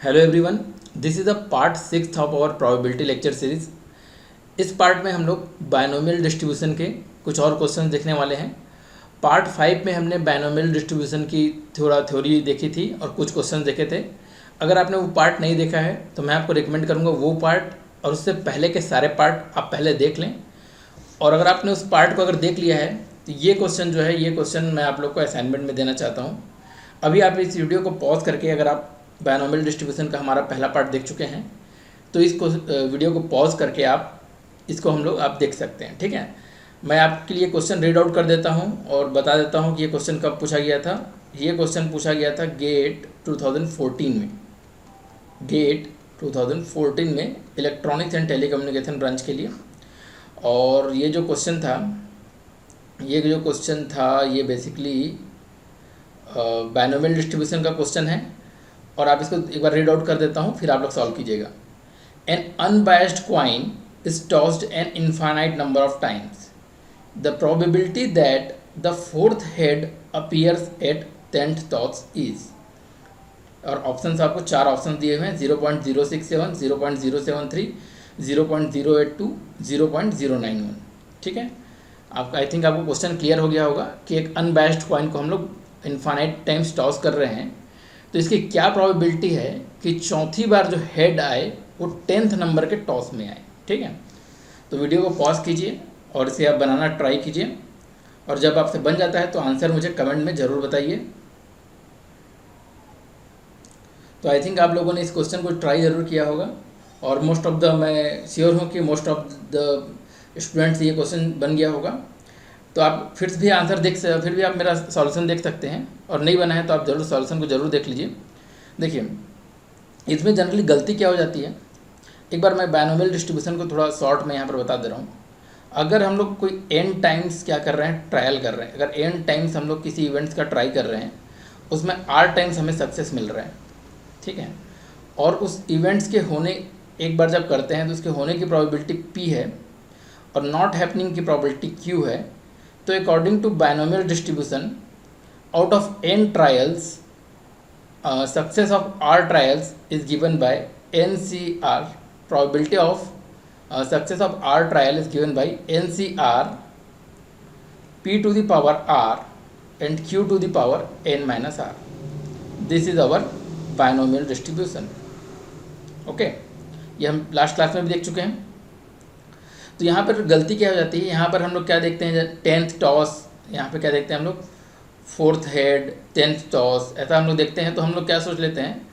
Hello everyone, this is the part 6 of our probability lecture series. इस part में हम लोग बायनोमियल डिस्ट्रीब्यूशन के कुछ और क्वेश्चन देखने वाले हैं। पार्ट 5 में हमने बायनोमियल डिस्ट्रीब्यूशन की थोड़ा थ्योरी देखी थी और कुछ क्वेश्चन देखे थे। अगर आपने वो पार्ट नहीं देखा है तो मैं आपको रिकमेंड करूँगा वो पार्ट और उससे पहले के सारे पार्ट आप पहले देख लें। और अगर आपने उस पार्ट को अगर देख लिया है तो ये क्वेश्चन जो है, ये क्वेश्चन मैं आप लोग को असाइनमेंट में देना चाहता हूँ। अभी आप इस वीडियो को पॉज करके अगर आप बायनोमियल डिस्ट्रीब्यूशन का हमारा पहला पार्ट देख चुके हैं तो इसको वीडियो को पॉज करके आप देख सकते हैं। ठीक है, मैं आपके लिए क्वेश्चन रीड आउट कर देता हूं और बता देता हूं कि ये क्वेश्चन कब पूछा गया था। ये क्वेश्चन पूछा गया था गेट 2014 में। गेट 2014 में इलेक्ट्रॉनिक्स एंड टेलीकम्युनिकेशन ब्रांच के लिए। और ये जो क्वेश्चन था ये बेसिकली बायनोमियल डिस्ट्रीब्यूशन का क्वेश्चन है। और आप इसको एक बार रीड आउट कर देता हूँ, फिर आप लोग सॉल्व कीजिएगा। N unbiased coin is tossed an infinite number of times. The probability that the fourth head appears eight 10th toss is. और ऑप्शन आपको 4 ऑप्शन दिए हुए हैं, 0.067, 0.073, 0.082, 0.091। ठीक है, आपका आई थिंक आपको क्वेश्चन क्लियर हो गया होगा कि एक अनबायस्ड कॉइन को हम लोग इनफाइनाइट टाइम्स टॉस कर रहे हैं तो इसकी क्या प्रोबेबिलिटी है कि चौथी बार जो हेड आए वो 10th नंबर के टॉस में आए। ठीक है, तो वीडियो को पॉज कीजिए और इसे आप बनाना ट्राई कीजिए। और जब आपसे बन जाता है तो आंसर मुझे कमेंट में ज़रूर बताइए। तो आई थिंक आप लोगों ने इस क्वेश्चन को ट्राई ज़रूर किया होगा और मैं श्योर हूँ कि मोस्ट ऑफ द स्टूडेंट्स ये क्वेश्चन बन गया होगा। तो आप फिर भी आप मेरा सॉल्यूशन देख सकते हैं और नहीं बना है तो आप ज़रूर सॉल्यूशन को ज़रूर देख लीजिए। देखिए, इसमें जनरली गलती क्या हो जाती है, एक बार मैं बायनोमियल डिस्ट्रीब्यूशन को थोड़ा शॉर्ट में यहाँ पर बता दे रहा हूँ। अगर हम लोग कोई n टाइम्स क्या कर रहे हैं, ट्रायल कर रहे हैं, अगर n टाइम्स हम लोग किसी इवेंट्स का ट्राई कर रहे हैं उसमें r टाइम्स हमें सक्सेस मिल रहा है। ठीक है, और उस इवेंट्स के होने एक बार जब करते हैं तो उसके होने की प्रोबेबिलिटी p है और नॉट हैपनिंग की प्रोबेबिलिटी q है। तो according to binomial distribution, out of n trials success of r trials is given by NCR। Probability of success of r trial is given by NCR p to the power r and q to the power n minus r. This is our binomial distribution. Okay, ये हम last class में भी देख चुके हैं। तो यहाँ पर गलती क्या हो जाती है, यहाँ पर हम लोग क्या देखते हैं, 10th टॉस, यहाँ पे क्या देखते हैं हम लोग, फोर्थ हेड, 10th टॉस, ऐसा हम लोग देखते हैं। तो हम लोग क्या सोच लेते हैं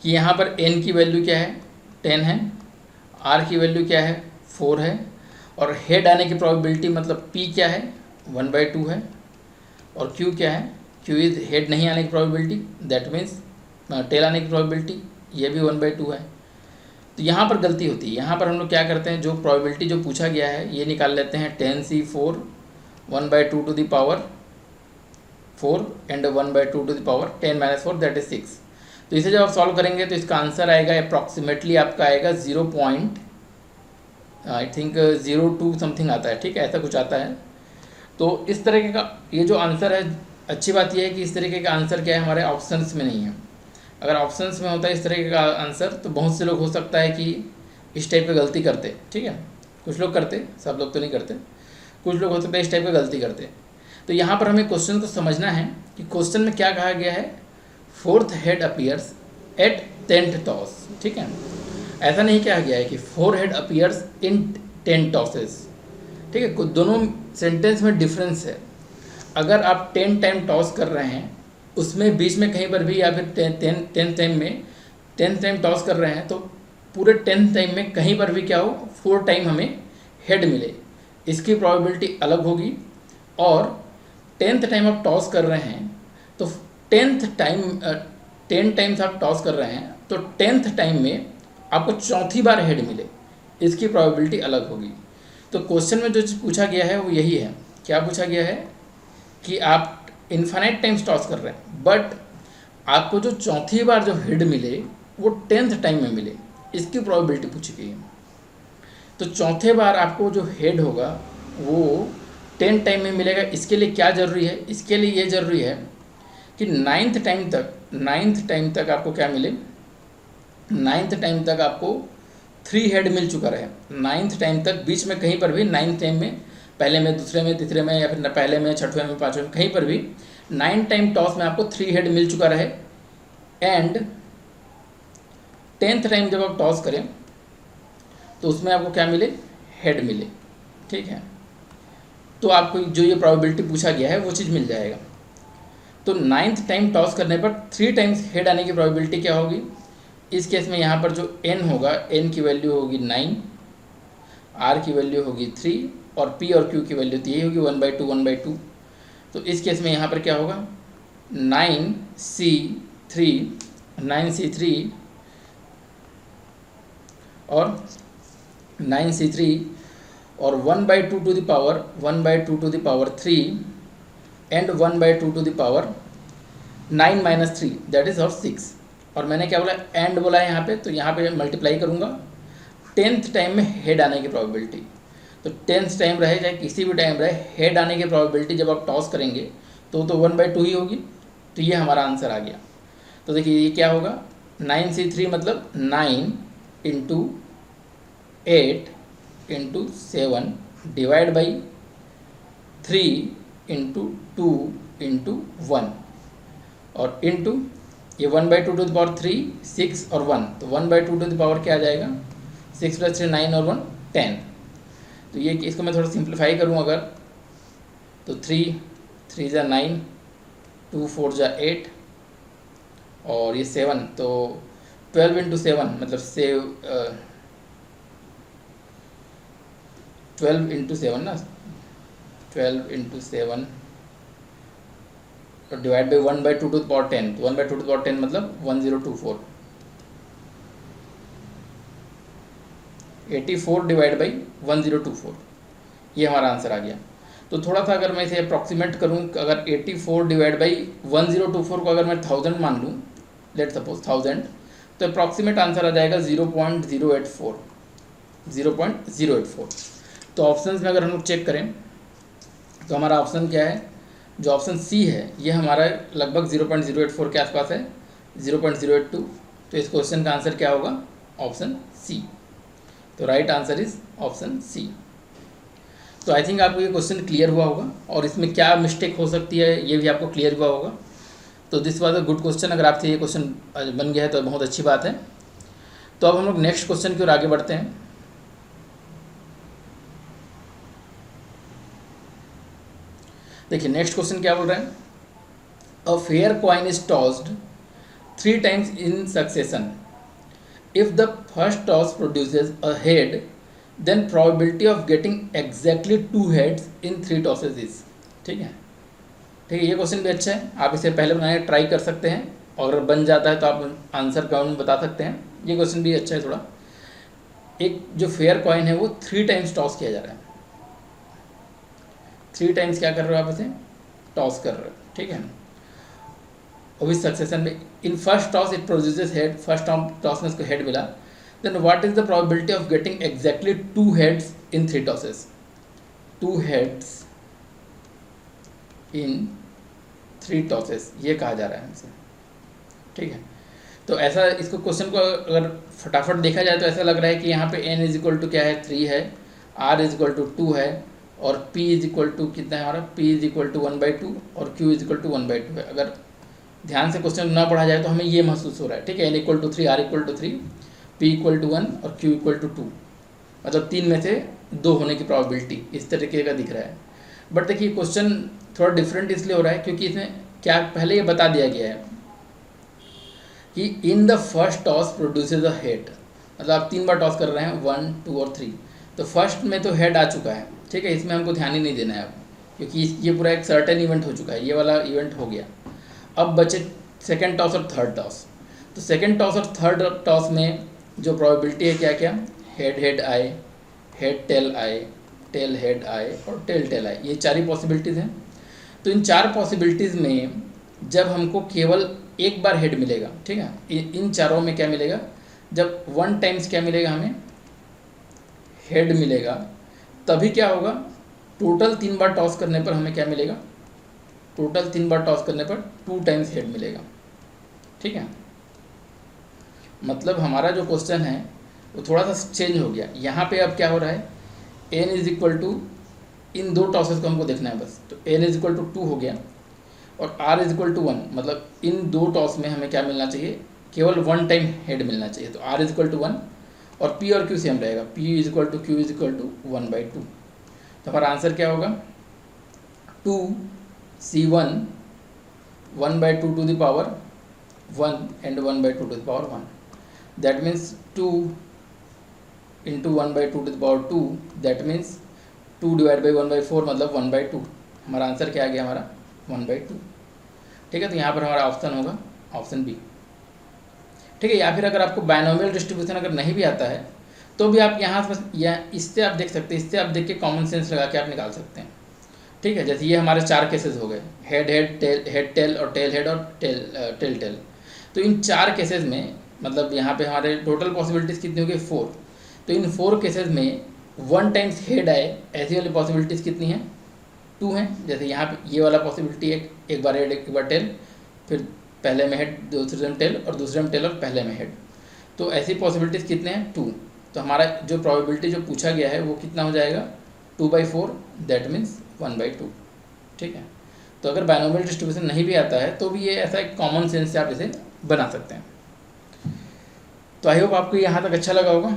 कि यहाँ पर n की वैल्यू क्या है, 10 है, r की वैल्यू क्या है, 4 है, और हेड आने की प्रोबेबिलिटी मतलब p क्या है, 1/2 है, और q क्या है, q इज हेड नहीं आने की प्रोबेबिलिटी, दैट मीन्स टेल आने की प्रोबेबिलिटी, ये भी 1/2 है। तो यहाँ पर गलती होती है। यहाँ पर हम लोग क्या करते हैं, जो प्रोबेबिलिटी जो पूछा गया है ये निकाल लेते हैं, 10c4 1/2 to the power 4 and 1/2 to the power 10 - 4 that is 6। तो इसे जब आप सॉल्व करेंगे तो इसका आंसर आएगा अप्रॉक्सीमेटली आपका आएगा 0.02 समथिंग आता है। ठीक है, ऐसा कुछ आता है। तो इस तरीके का ये जो आंसर है, अच्छी बात यह है कि इस तरीके का आंसर क्या है, हमारे ऑप्शंस में नहीं है। अगर ऑप्शंस में होता है इस तरीके का आंसर तो बहुत से लोग हो सकता है कि इस टाइप की गलती करते। ठीक है, कुछ लोग करते, सब लोग तो नहीं करते, कुछ लोग हो सकता है इस टाइप की गलती करते। तो यहाँ पर हमें क्वेश्चन को समझना है कि क्वेश्चन में क्या कहा गया है, fourth head appears eight 10th toss. ठीक है, ऐसा नहीं कहा गया है कि 4 हेड अपीयर्स इन 10 टॉसेस। ठीक है, दोनों सेंटेंस में डिफरेंस है। अगर आप 10 टाइम टॉस कर रहे हैं उसमें बीच में कहीं पर भी, या फिर 10th टाइम टॉस कर रहे हैं तो पूरे 10th टाइम में कहीं पर भी क्या हो, 4 टाइम हमें हेड मिले, इसकी प्रोबेबिलिटी अलग होगी। और 10th टाइम आप टॉस कर रहे हैं तो 10 टाइम्स आप टॉस कर रहे हैं तो 10th टाइम में आपको चौथी बार हेड मिले, इसकी प्रोबेबिलिटी अलग होगी। तो क्वेश्चन में जो पूछा गया है वो यही है। क्या पूछा गया है कि आप इन्फाइनाइट टाइम्स टॉस कर रहे हैं बट आपको जो चौथी बार जो हेड मिले वो 10th टाइम में मिले, इसकी प्रोबेबिलिटी पूछी गई है। तो चौथे बार आपको जो हेड होगा वो 10 टाइम में मिलेगा। इसके लिए क्या ज़रूरी है, इसके लिए ये ज़रूरी है कि 9th टाइम तक आपको क्या मिले, 9th टाइम तक आपको 3 हेड मिल चुका रहे, 9th टाइम तक बीच में कहीं पर भी 9th टाइम में, पहले में, दूसरे में, तीसरे में, या फिर पहले में, छठवें में, पाँचवें में, कहीं पर भी 9 टाइम टॉस में आपको 3 हेड मिल चुका रहे, एंड 10th टाइम जब आप टॉस करें तो उसमें आपको क्या मिले, हेड मिले, ठीक है। तो आपको जो ये प्रोबेबिलिटी पूछा गया है वो चीज़ मिल जाएगा। तो 9th टाइम टॉस करने पर 3 टाइम्स हेड आने की प्रोबेबिलिटी क्या होगी, इस केस में यहाँ पर जो n होगा, n की वैल्यू होगी 9, r की वैल्यू होगी 3, और p और q की वैल्यू तो यही होगी 1/2 1/2। तो इस केस में यहाँ पर क्या होगा, 9c3 और 9c3 और 1/2 to the power 1/2 to the power 3 and 1/2 to the power 9 - 3 that is और 6। और मैंने क्या बोला, एंड बोला है यहाँ पे, तो यहाँ पे मल्टीप्लाई करूँगा 10th टाइम में हेड आने की प्रोबेबिलिटी। तो 10th टाइम रहे चाहे किसी भी टाइम रहे, हेड आने की प्रोबेबिलिटी जब आप टॉस करेंगे तो 1/2 ही होगी। तो ये हमारा आंसर आ गया। तो देखिए ये क्या होगा, 9c3 मतलब 9 × 8 × 7 डिवाइड बाई 3 × 2 × 1 और इंटू ये 1/2 टू द पावर 3 6 और 1, तो 1/2 टू द पावर क्या आ जाएगा, 6 + 3 9 और 1 10। तो ये इसको मैं थोड़ा सिंप्लीफाई करूँ अगर, तो 3 3 × 9 2 4 × 8 और ये 7, तो 12 × 7 मतलब 12 × 7 ना, 12 × 7 और divide by 1/2 to the power 10, तो 1/2 टू द पावर 10 मतलब 1024, 84 डिवाइड बाई 1024, ये हमारा आंसर आ गया। तो थोड़ा सा अगर मैं इसे अप्रॉक्सीमेट करूँ, अगर 84 डिवाइड बाई 1024 को अगर मैं 1000 मान लूँ, लेट सपोज 1000, तो अप्रॉक्सीमेट आंसर आ जाएगा 0.084, 0.084। तो ऑप्शंस में अगर हम लोग चेक करें तो हमारा ऑप्शन क्या है, जो ऑप्शन सी है ये हमारा लगभग 0.084 के आसपास है, 0.082। तो इस क्वेश्चन का आंसर क्या होगा, ऑप्शन सी। तो right answer is option C. तो आई थिंक आपको ये क्वेश्चन क्लियर हुआ होगा, और इसमें क्या मिस्टेक हो सकती है ये भी आपको क्लियर हुआ होगा। तो this was a good question, अगर आपसे ये क्वेश्चन बन गया है तो बहुत अच्छी बात है। तो अब हम लोग नेक्स्ट क्वेश्चन की ओर आगे बढ़ते हैं। देखिए नेक्स्ट क्वेश्चन क्या बोल रहे हैं, a fair coin is tossed 3 times in succession, if the first toss produces a head then probability of getting exactly 2 heads in 3 tosses is. ठीक है, ठीक है, ये क्वेश्चन भी अच्छा है, आप इसे पहले बनाने ट्राई कर सकते हैं, और अगर बन जाता है तो आप आंसर कमेंट में बता सकते हैं। ये क्वेश्चन भी अच्छा है थोड़ा। एक जो फेयर कॉइन है वो 3 टाइम्स टॉस किया जा रहा है, 3 टाइम्स क्या कर रहे हो आप, इसे टॉस कर रहे हो, ठीक है। और इस सक्सेशन में in first toss it produces head, first toss में इसको हेड मिला, then what is the probability of getting exactly 2 heads in 3 tosses, 2 heads in 3 tosses, ये कहा जा रहा है हमसे, ठीक है। तो ऐसा इसको क्वेश्चन को अगर फटाफट देखा जाए तो ऐसा लग रहा है कि यहाँ पे n इज क्या है, 3 है, r इज 2 है, और p इज कितना है हमारा, p इज 1/2 और q इज 1/2 है। अगर ध्यान से क्वेश्चन ना पढ़ा जाए तो हमें ये महसूस हो रहा है, ठीक है, n = 3, r = 3, p = 1 और q = 2, मतलब 3 में से 2 होने की प्रोबेबिलिटी इस तरीके का दिख रहा है। बट देखिए क्वेश्चन थोड़ा डिफरेंट इसलिए हो रहा है क्योंकि इसमें क्या पहले ये बता दिया गया है कि in the first toss produces a head, मतलब आप 3 बार टॉस कर रहे हैं, 1 2 और 3, तो फर्स्ट में तो हेड आ चुका है, ठीक है, इसमें हमको ध्यान ही नहीं देना है अब, क्योंकि ये पूरा एक सर्टेन इवेंट हो चुका है, ये वाला इवेंट हो गया। अब बचे सेकेंड टॉस और थर्ड टॉस। तो सेकेंड टॉस और थर्ड टॉस में जो प्रोबेबिलिटी है क्या क्या, हेड हेड आए, हेड टेल आए, टेल हेड आए और टेल टेल आए, ये 4 ही पॉसिबिलिटीज़ हैं। तो इन 4 पॉसिबिलिटीज़ में जब हमको केवल एक बार हेड मिलेगा, ठीक है, इन चारों में क्या मिलेगा, जब 1 टाइम्स क्या मिलेगा हमें, हेड मिलेगा, तभी क्या होगा, टोटल 3 बार टॉस करने पर हमें क्या मिलेगा, टोटल 3 बार टॉस करने पर 2 टाइम्स हेड मिलेगा, ठीक है। मतलब हमारा जो क्वेश्चन है वो थोड़ा सा चेंज हो गया। यहाँ पे अब क्या हो रहा है, n इज इक्वल टू, इन दो टॉसेस को हमको देखना है बस, तो n इज इक्वल टू 2 हो गया और r इज इक्वल टू 1, मतलब इन दो टॉस में हमें क्या मिलना चाहिए, केवल वन टाइम हेड मिलना चाहिए। तो r इज इक्वल टू 1 और p और q सेम रहेगा, p is equal to q is equal to 1/2। तो हमारा आंसर क्या होगा, 2c1 1/2 to the power 1 and 1/2 to the power 1, that means 2 into 1/2 to the power 2, that means 2 divide by 1/4 मतलब 1/2। हमारा answer क्या आ गया, हमारा 1/2। ठीक है, तो यहाँ पर हमारा ऑप्शन होगा ऑप्शन बी। ठीक है, या फिर अगर आपको बायनोमियल डिस्ट्रीब्यूशन अगर नहीं भी आता है तो भी आप यहाँ बस या इससे आप देख सकते हैं, इससे आप देख के कॉमन सेंस लगा के आप निकाल सकते हैं। ठीक है, जैसे ये हमारे 4 केसेस हो गए, head head tail, head tail और टेल हेड और टेल टेल। तो इन 4 केसेस में मतलब यहाँ पे हमारे टोटल पॉसिबिलिटीज़ कितनी हो गई, 4। तो इन 4 केसेस में 1 टाइम्स हेड आए ऐसी वाली पॉसिबिलिटीज़ कितनी हैं, 2 हैं। जैसे यहाँ पे ये वाला पॉसिबिलिटी एक बार हेड एक बार टेल, फिर पहले में हेड दूसरे में टेल और दूसरे में टेल और पहले में हेड। तो ऐसी पॉसिबिलिटीज़ कितने हैं, 2। तो हमारा जो प्रोबेबिलिटी जो पूछा गया है वो कितना हो जाएगा, 2/4, दैट मीन्स 1/2। ठीक है, तो अगर बायनोमियल डिस्ट्रीब्यूशन नहीं भी आता है तो भी ये ऐसा एक कॉमन सेंस से आप इसे बना सकते हैं। तो आई होप आपको यहाँ तक अच्छा लगा होगा।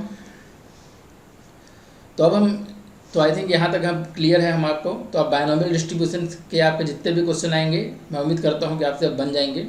तो आई थिंक यहाँ तक हम क्लियर है हम आपको। तो आप बायनोमियल डिस्ट्रीब्यूशन के आपके जितने भी क्वेश्चन आएंगे मैं उम्मीद करता हूँ कि आपसे अब बन जाएंगे।